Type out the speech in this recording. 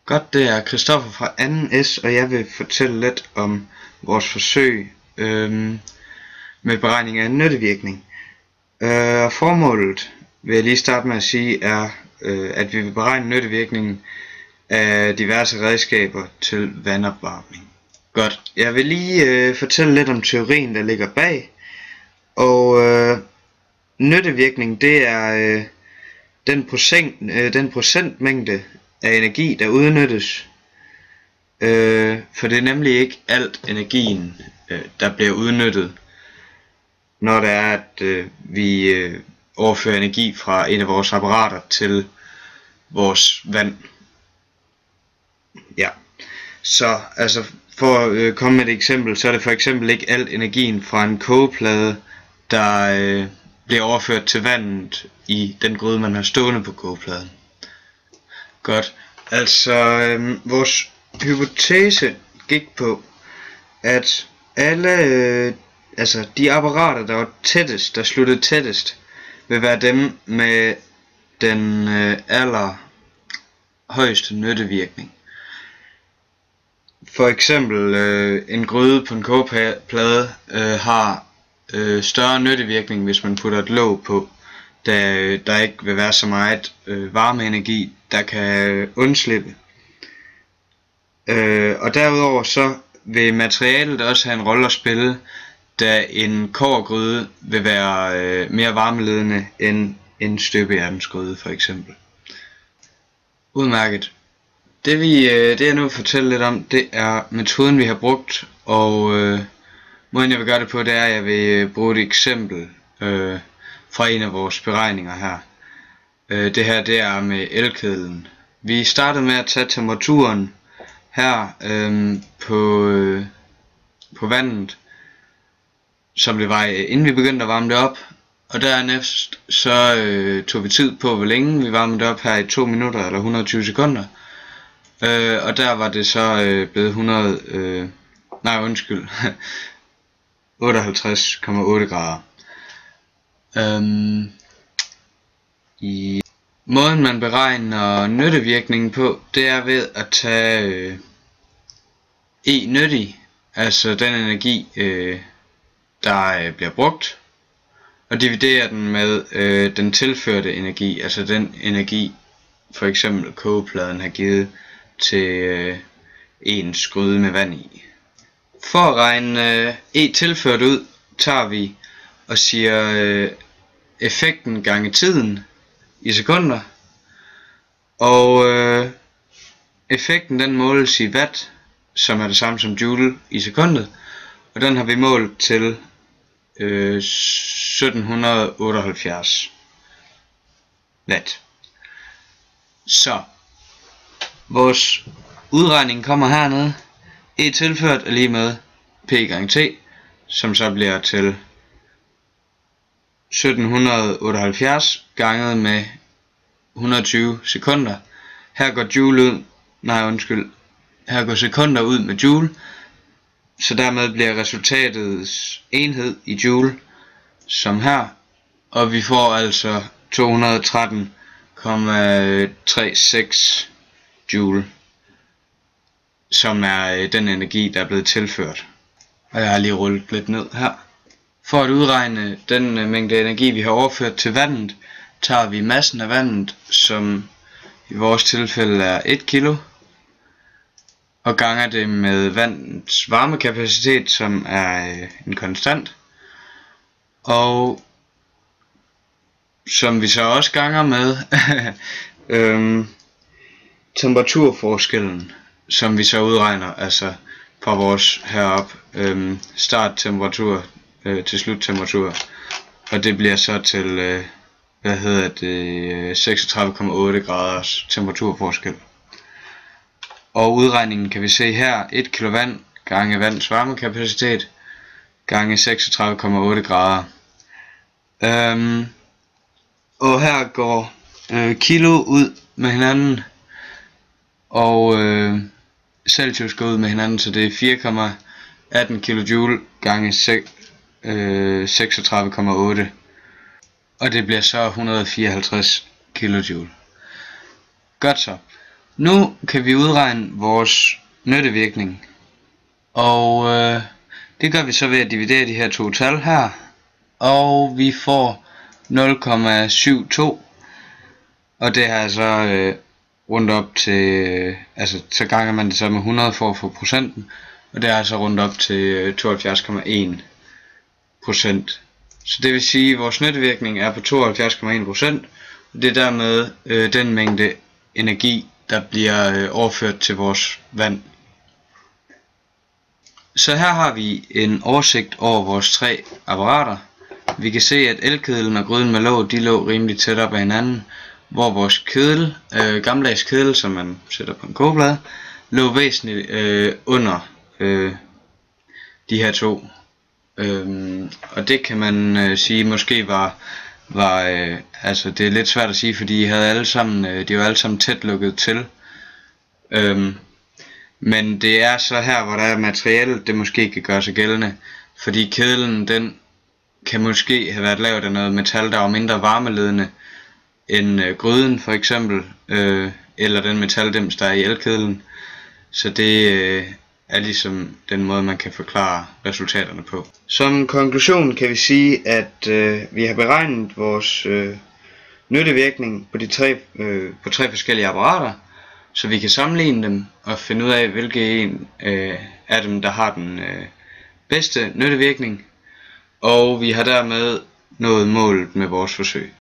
Godt, det er Christoffer fra 2S, og jeg vil fortælle lidt om vores forsøg med beregning af nyttevirkning. Formålet, vil jeg lige starte med at sige, er, at vi vil beregne nyttevirkningen af diverse redskaber til vandopvarmning. Godt, jeg vil lige fortælle lidt om teorien, der ligger bag. Og nyttevirkning, det er den procentmængde af energi, der udnyttes. For det er nemlig ikke alt energien, der bliver udnyttet, når det er, at vi overfører energi fra en af vores apparater til vores vand. Ja, så altså for at komme med et eksempel, så er det for eksempel ikke alt energien fra en kogeplade, der bliver overført til vandet i den gryde, man har stående på kogepladen. Godt, altså vores hypotese gik på, at alle de apparater, der var tættest, der sluttede tættest, vil være dem med den allerhøjeste nyttevirkning. For eksempel en gryde på en kogeplade har større nyttevirkning, hvis man putter et låg på, da der ikke vil være så meget varmeenergi, der kan undslippe. Og derudover så vil materialet også have en rolle at spille, da en kobbergryde vil være mere varmeledende end en støbejernsgryde for eksempel. Udmærket. Det jeg nu vil fortælle lidt om, det er metoden vi har brugt, og måden jeg vil gøre det på, det er, at jeg vil bruge et eksempel fra en af vores beregninger her. Det her, det er med elkedlen. Vi startede med at tage temperaturen her på vandet, som det var inden vi begyndte at varme det op, og dernæst så tog vi tid på, hvor længe vi varmede det op her i 2 minutter eller 120 sekunder. Og der var det så blevet 58,8 grader. Måden man beregner nyttevirkningen på, det er ved at tage E nyttig, altså den energi der bliver brugt, og dividere den med den tilførte energi, altså den energi for eksempel kogepladen har givet til ens gryde med vand i. For at regne E tilført ud, tager vi og siger effekten gange tiden i sekunder, og effekten den måles i watt, som er det samme som joule i sekundet, og den har vi målt til 1778 watt. Så vores udregning kommer hernede. E tilført er lige med P gange T, som så bliver til 1778 ganget med 120 sekunder. Her går her går sekunder ud med joule, så dermed bliver resultatets enhed i joule som her, og vi får altså 213,36 joule, som er den energi, der er blevet tilført. Og jeg har lige rullet lidt ned her. For at udregne den mængde energi, vi har overført til vandet, tager vi massen af vandet, som i vores tilfælde er 1 kilo, og ganger det med vandets varmekapacitet, som er en konstant, og som vi så også ganger med temperaturforskellen, som vi så udregner, altså fra vores herop starttemperatur til sluttemperatur, og det bliver så til 36,8 graders temperaturforskel. Og udregningen kan vi se her, 1 kilo vand gange vandets varmekapacitet gange 36,8 grader. Og her går kilo ud med hinanden, og Celsius går ud med hinanden, så det er 4,18 kJ gange 36,8, og det bliver så 154 kJ. Godt så. Nu kan vi udregne vores nyttevirkning, og det gør vi så ved at dividere de her to tal her, og vi får 0,72, og det er så rundt op til, så ganger man det så med 100 for at få procenten, og det er altså rundt op til 72,1%. Så det vil sige, at vores nyttevirkning er på 72,1%, og det er dermed den mængde energi, der bliver overført til vores vand. Så her har vi en oversigt over vores tre apparater. Vi kan se, at elkedlen og gryden med låg, de lå rimelig tæt op ad hinanden, hvor vores kedel, gammeldags kedel, som man sætter på en kogeplade, lå væsentligt under de her to. Og det kan man sige måske var det er lidt svært at sige, fordi de var alle sammen tæt lukket til. Men det er så her, hvor der er materialet, det måske kan gøre sig gældende, fordi kedlen, den kan måske have været lavet af noget metal, der var mindre varmeledende end gryden for eksempel, eller den metaldims, der er i elkedlen. Så det er ligesom den måde, man kan forklare resultaterne på. Som konklusion kan vi sige, at vi har beregnet vores nyttevirkning på på tre forskellige apparater, så vi kan sammenligne dem og finde ud af, hvilke en af dem, der har den bedste nyttevirkning, og vi har dermed nået målet med vores forsøg.